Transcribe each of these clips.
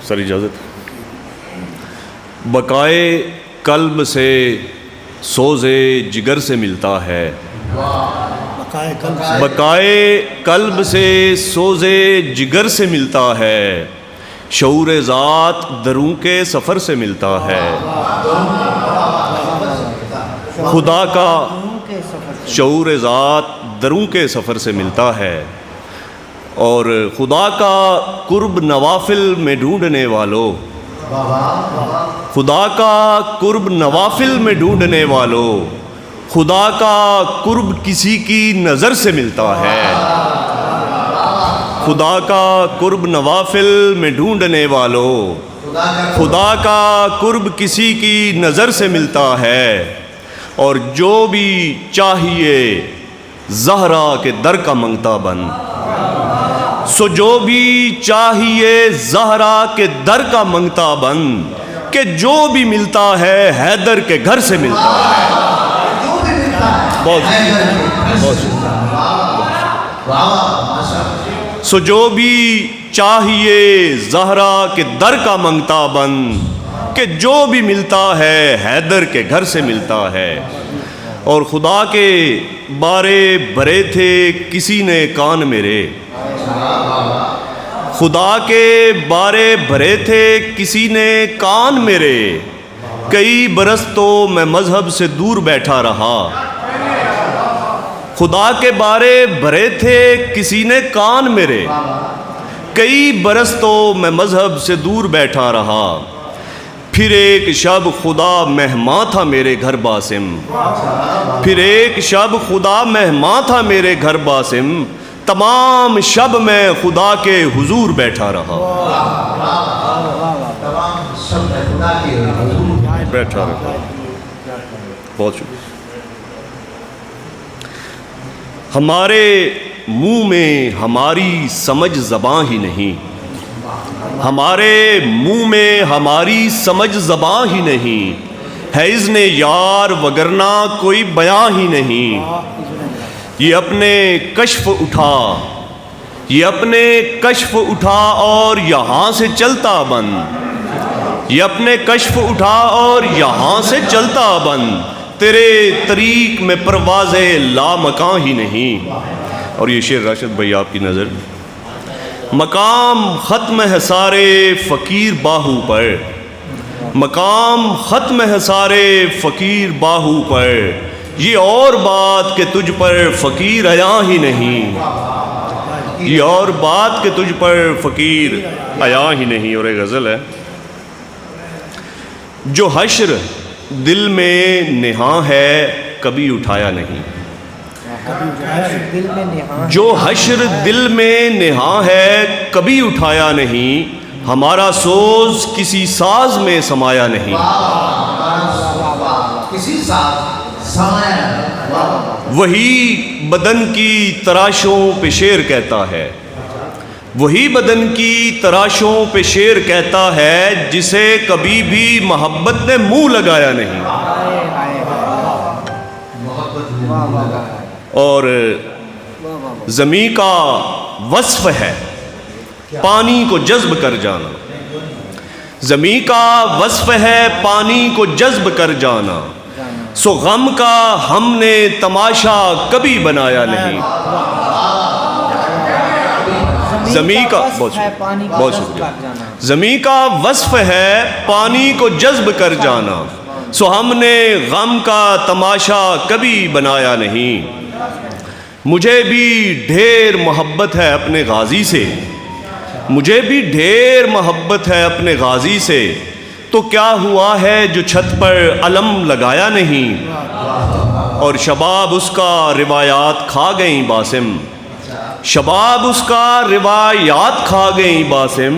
سر اجازت. بقائے قلب سے سوزے جگر سے ملتا ہے. بقائے قلب سے سوزے جگر سے ملتا ہے. شعور ذات دروں کے سفر سے ملتا ہے. خدا کا شعور ذات دروں کے سفر سے ملتا ہے. اور خدا کا قرب نوافل میں ڈھونڈنے والوں، خدا کا قرب نوافل میں ڈھونڈنے والوں، خدا کا قرب کسی کی نظر سے ملتا ہے. خدا کا قرب نوافل میں ڈھونڈنے والوں، خدا کا قرب کسی کی نظر سے ملتا ہے. اور جو بھی چاہیے زہرا کے در کا منگتا بن، سو جو بھی چاہیے زہرا کے در کا منگتا بن، کہ جو بھی ملتا ہے حیدر کے گھر سے ملتا ہے. سو جو بھی چاہیے زہرا کے در کا منگتا بن، کہ جو بھی ملتا ہے حیدر کے گھر سے ملتا ہے. اور خدا کے بارے بھرے تھے کسی نے کان میرے، خدا کے بارے بھرے تھے کسی نے کان میرے. کئی برس تو میں مذہب سے دور بیٹھا رہا. خدا کے بارے بھرے تھے کسی نے کان میرے. کئی برس تو میں مذہب سے دور بیٹھا رہا. پھر ایک شب خدا مہمان تھا میرے گھر باسم. پھر ایک شب خدا مہمان تھا میرے گھر باسم. تمام شب میں خدا کے حضور بیٹھا رہا. بیٹھا رہا. بہت شکریہ. ہمارے منہ میں ہماری سمجھ زباں ہی نہیں، ہمارے منہ میں ہماری سمجھ زباں ہی نہیں. ہے اذن یار وگرنہ کوئی بیاں ہی نہیں. یہ اپنے کشف اٹھا، یہ اپنے کشف اٹھا اور یہاں سے چلتا بن. یہ اپنے کشف اٹھا اور یہاں سے چلتا بن. تیرے طریق میں پرواز لامکاں ہی نہیں. اور یہ شعر راشد بھائی آپ کی نظر. مقام ختم ہے سارے فقیر باہو پر، مقام ختم ہے سارے فقیر باہو پر. یہ اور بات کہ تجھ پر فقیر عیاں ہی نہیں. یہ اور بات کہ تجھ پر فقیر عیاں ہی نہیں. اور ایک غزل ہے. جو حشر دل میں نہاں ہے کبھی اٹھایا نہیں. جو حشر دل میں نہاں ہے کبھی اٹھایا نہیں. ہمارا سوز کسی ساز میں سمایا نہیں. وہی بدن کی تراشوں پہ شعر کہتا ہے، وہی بدن کی تراشوں پہ شعر کہتا ہے، جسے کبھی بھی محبت نے منہ لگایا نہیں. اور زمین کا وصف ہے پانی کو جذب کر جانا. زمین کا وصف ہے پانی کو جذب کر جانا. سو غم کا ہم نے تماشا کبھی بنایا نہیں. زمین کا بہت شکریہ. زمین کا وصف ہے پانی کو جذب کر جانا. سو ہم نے غم کا تماشا کبھی بنایا نہیں. مجھے بھی ڈھیر محبت ہے اپنے غازی سے، مجھے بھی ڈھیر محبت ہے اپنے غازی سے. تو کیا ہوا ہے جو چھت پر علم لگایا نہیں. اور شباب اس کا روایات کھا گئیں باسم، شباب اس کا روایات کھا گئیں باسم.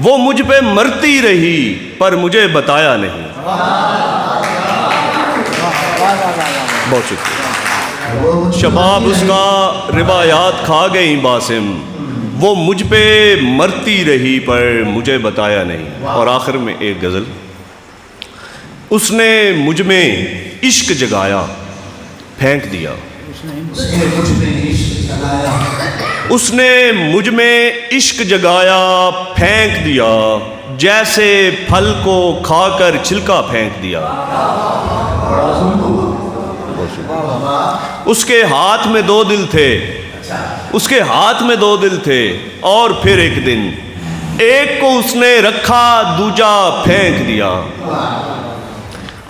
وہ مجھ پہ مرتی رہی پر مجھے بتایا نہیں. بہت شکریہ. شباب اس کا روایات کھا گئیں باسم. وہ مجھ پہ مرتی رہی پر مجھے بتایا نہیں. اور آخر میں ایک غزل. اس نے مجھ میں عشق جگایا پھینک دیا. اس نے مجھ میں عشق جگایا پھینک دیا. جیسے پھل کو کھا کر چھلکا پھینک دیا۔ اس کے ہاتھ میں دو دل تھے، اس کے ہاتھ میں دو دل تھے، اور پھر ایک دن ایک کو اس نے رکھا، دوجا پھینک دیا۔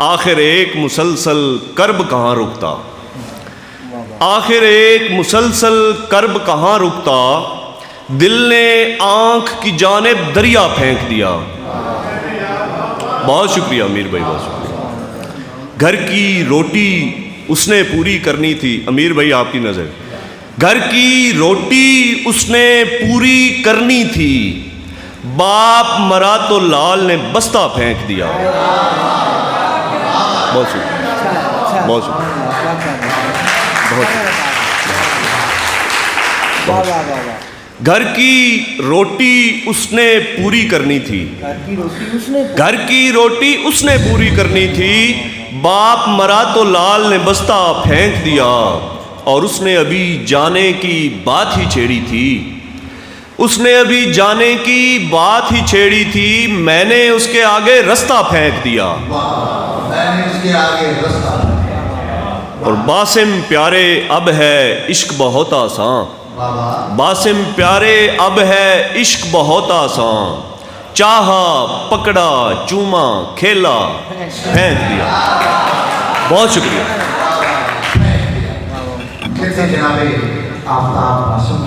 آخر ایک مسلسل کرب کہاں رکتا، آخر ایک مسلسل کرب کہاں رکتا، دل نے آنکھ کی جانب دریا پھینک دیا۔ بہت شکریہ امیر بھائی، بہت شکریہ۔ گھر کی روٹی اس نے پوری کرنی تھی، امیر بھائی آپ کی نظر، گھر کی روٹی اس نے پوری کرنی تھی، باپ مرا تو لال نے بستہ پھینک دیا۔ بہت شکریہ، بہت شکریہ، بہت شکریہ۔ گھر کی روٹی اس نے پوری کرنی تھی، گھر کی روٹی اس نے پوری کرنی تھی، باپ مرا تو لال نے بستہ پھینک دیا، اور اس نے ابھی جانے کی بات ہی چھیڑی تھی، اس نے ابھی جانے کی بات ہی چھیڑی تھی، میں نے اس کے آگے رستہ پھینک دیا۔ میں نے اس کے آگے رستہ، اور باسم پیارے اب ہے عشق بہت آسان، باسم پیارے اب ہے عشق بہت آسان، چاہا پکڑا چوما کھیلا پھینک دیا۔ بہت شکریہ۔ جناب آفتاب قاسم